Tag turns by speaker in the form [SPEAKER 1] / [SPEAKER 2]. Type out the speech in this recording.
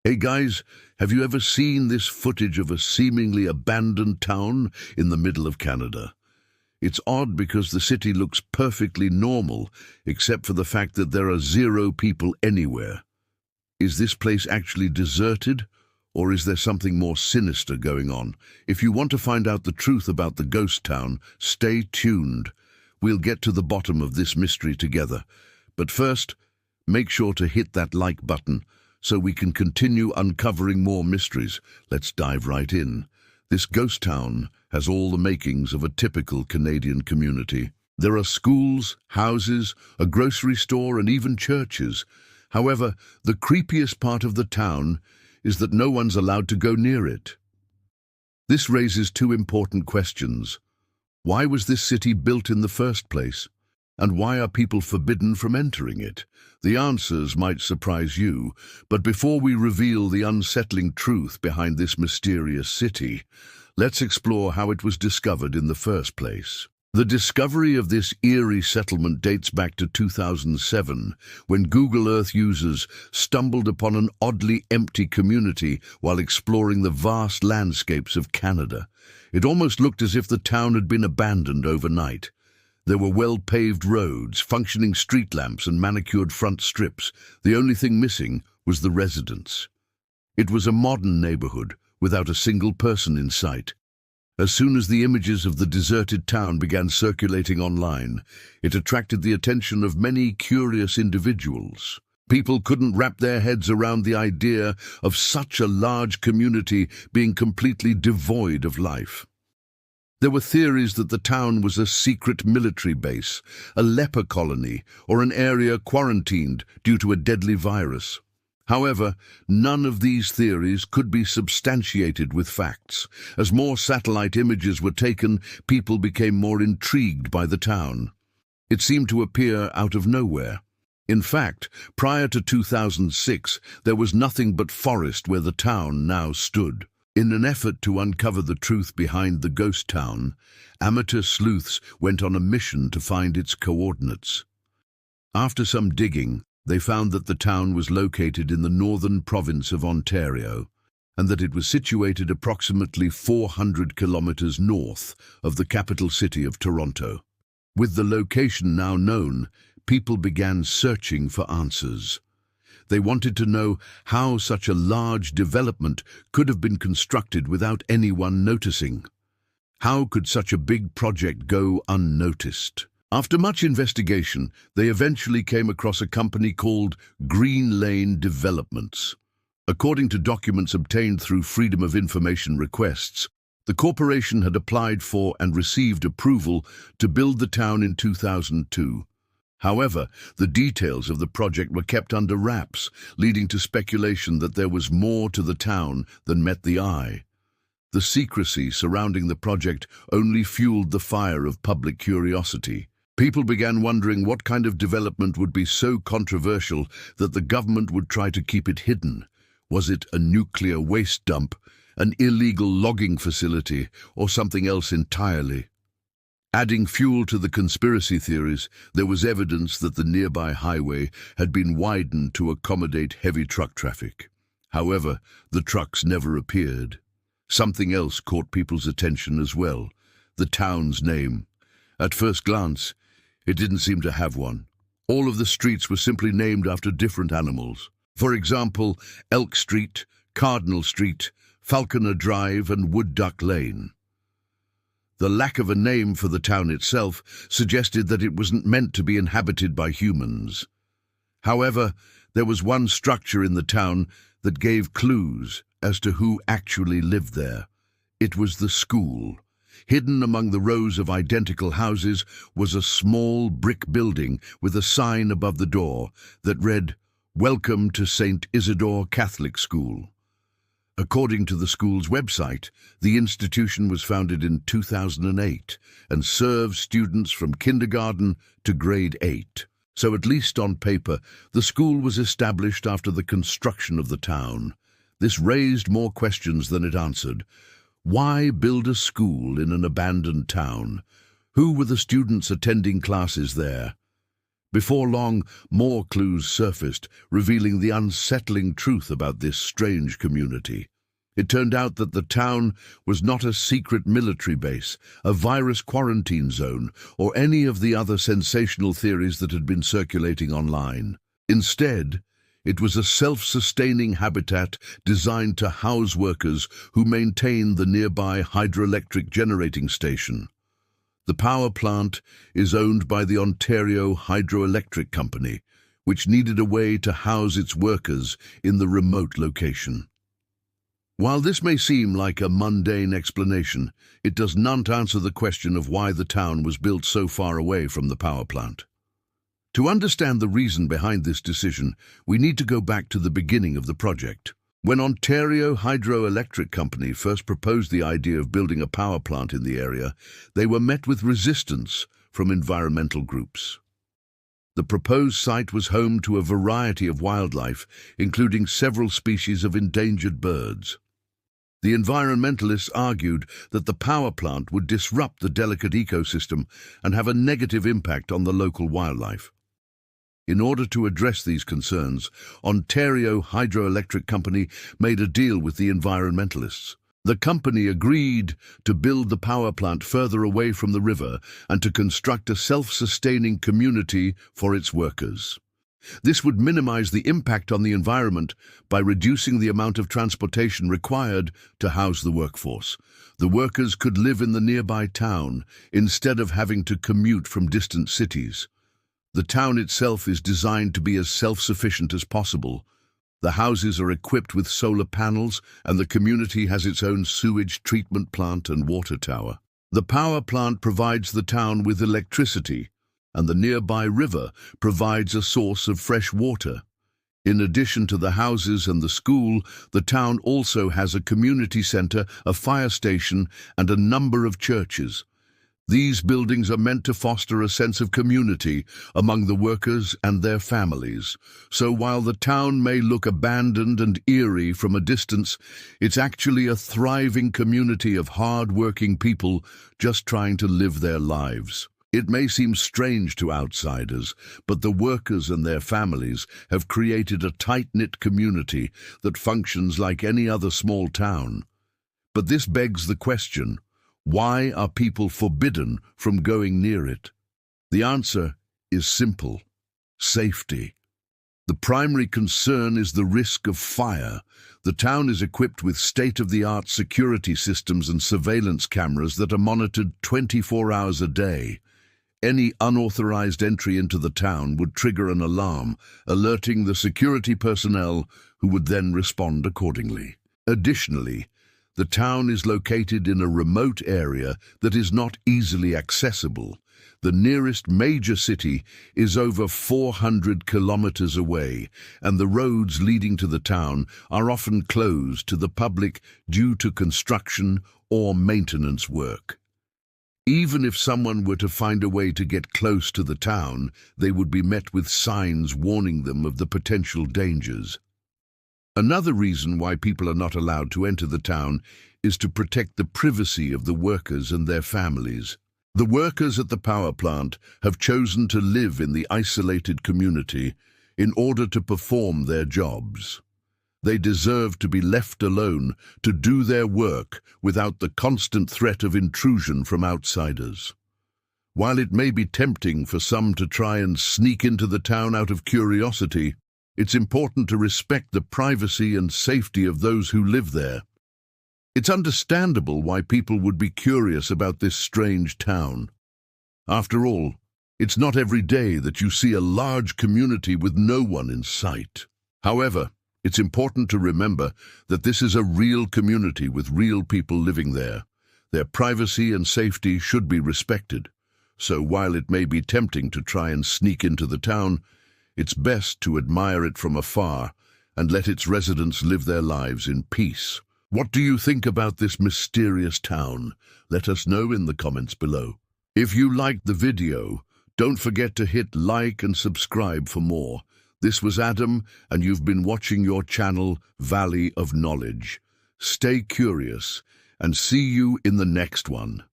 [SPEAKER 1] Hey guys, have you ever seen this footage of a seemingly abandoned town in the middle of Canada? It's odd because the city looks perfectly normal, except for the fact that there are zero people anywhere. Is this place actually deserted, or is there something more sinister going on? If you want to find out the truth about the ghost town, stay tuned. We'll get to the bottom of this mystery together. But first, make sure to hit that like button so we can continue uncovering more mysteries. Let's dive right in. This ghost town has all the makings of a typical Canadian community. There are schools, houses, a grocery store, and even churches. However, the creepiest part of the town is that no one's allowed to go near it. This raises two important questions. Why was this city built in the first place? And why are people forbidden from entering it? The answers might surprise you, but before we reveal the unsettling truth behind this mysterious city, let's explore how it was discovered in the first place. The discovery of this eerie settlement dates back to 2007, when Google Earth users stumbled upon an oddly empty community while exploring the vast landscapes of Canada. It almost looked as if the town had been abandoned overnight. There were well-paved roads, functioning street lamps, and manicured front strips. The only thing missing was the residents. It was a modern neighborhood, without a single person in sight. As soon as the images of the deserted town began circulating online, it attracted the attention of many curious individuals. People couldn't wrap their heads around the idea of such a large community being completely devoid of life. There were theories that the town was a secret military base, a leper colony, or an area quarantined due to a deadly virus. However, none of these theories could be substantiated with facts. As more satellite images were taken, people became more intrigued by the town. It seemed to appear out of nowhere. In fact, prior to 2006, there was nothing but forest where the town now stood. In an effort to uncover the truth behind the ghost town, amateur sleuths went on a mission to find its coordinates. After some digging, they found that the town was located in the northern province of Ontario, and that it was situated approximately 400 kilometers north of the capital city of Toronto. With the location now known, people began searching for answers. They wanted to know how such a large development could have been constructed without anyone noticing. How could such a big project go unnoticed? After much investigation, they eventually came across a company called Green Lane Developments. According to documents obtained through Freedom of Information requests, the corporation had applied for and received approval to build the town in 2002. However, the details of the project were kept under wraps, leading to speculation that there was more to the town than met the eye. The secrecy surrounding the project only fueled the fire of public curiosity. People began wondering what kind of development would be so controversial that the government would try to keep it hidden. Was it a nuclear waste dump, an illegal logging facility, or something else entirely? Adding fuel to the conspiracy theories, there was evidence that the nearby highway had been widened to accommodate heavy truck traffic. However, the trucks never appeared. Something else caught people's attention as well: the town's name. At first glance, it didn't seem to have one. All of the streets were simply named after different animals. For example, Elk Street, Cardinal Street, Falconer Drive, and Wood Duck Lane. The lack of a name for the town itself suggested that it wasn't meant to be inhabited by humans. However, there was one structure in the town that gave clues as to who actually lived there. It was the school. Hidden among the rows of identical houses was a small brick building with a sign above the door that read, "Welcome to St. Isidore Catholic School." According to the school's website, the institution was founded in 2008 and serves students from kindergarten to grade 8. So at least on paper, the school was established after the construction of the town. This raised more questions than it answered. Why build a school in an abandoned town? Who were the students attending classes there? Before long, more clues surfaced, revealing the unsettling truth about this strange community. It turned out that the town was not a secret military base, a virus quarantine zone, or any of the other sensational theories that had been circulating online. Instead, it was a self-sustaining habitat designed to house workers who maintain the nearby hydroelectric generating station. The power plant is owned by the Ontario Hydroelectric Company, which needed a way to house its workers in the remote location. While this may seem like a mundane explanation, it does not answer the question of why the town was built so far away from the power plant. To understand the reason behind this decision, we need to go back to the beginning of the project. When Ontario Hydroelectric Company first proposed the idea of building a power plant in the area, they were met with resistance from environmental groups. The proposed site was home to a variety of wildlife, including several species of endangered birds. The environmentalists argued that the power plant would disrupt the delicate ecosystem and have a negative impact on the local wildlife. In order to address these concerns, Ontario Hydroelectric Company made a deal with the environmentalists. The company agreed to build the power plant further away from the river and to construct a self-sustaining community for its workers. This would minimize the impact on the environment by reducing the amount of transportation required to house the workforce. The workers could live in the nearby town instead of having to commute from distant cities. The town itself is designed to be as self-sufficient as possible. The houses are equipped with solar panels, and the community has its own sewage treatment plant and water tower. The power plant provides the town with electricity, and the nearby river provides a source of fresh water. In addition to the houses and the school, the town also has a community center, a fire station, and a number of churches. These buildings are meant to foster a sense of community among the workers and their families. So while the town may look abandoned and eerie from a distance, it's actually a thriving community of hard-working people just trying to live their lives. It may seem strange to outsiders, but the workers and their families have created a tight-knit community that functions like any other small town. But this begs the question, why are people forbidden from going near it? The answer is simple: safety. The primary concern is the risk of fire. The town is equipped with state-of-the-art security systems and surveillance cameras that are monitored 24 hours a day. Any unauthorized entry into the town would trigger an alarm, alerting the security personnel who would then respond accordingly. Additionally, the town is located in a remote area that is not easily accessible. The nearest major city is over 400 kilometers away, and the roads leading to the town are often closed to the public due to construction or maintenance work. Even if someone were to find a way to get close to the town, they would be met with signs warning them of the potential dangers. Another reason why people are not allowed to enter the town is to protect the privacy of the workers and their families. The workers at the power plant have chosen to live in the isolated community in order to perform their jobs. They deserve to be left alone to do their work without the constant threat of intrusion from outsiders. While it may be tempting for some to try and sneak into the town out of curiosity, it's important to respect the privacy and safety of those who live there. It's understandable why people would be curious about this strange town. After all, it's not every day that you see a large community with no one in sight. However, it's important to remember that this is a real community with real people living there. Their privacy and safety should be respected. So while it may be tempting to try and sneak into the town, it's best to admire it from afar and let its residents live their lives in peace. What do you think about this mysterious town? Let us know in the comments below. If you liked the video, don't forget to hit like and subscribe for more. This was Adam, and you've been watching your channel, Valley of Knowledge. Stay curious, and see you in the next one.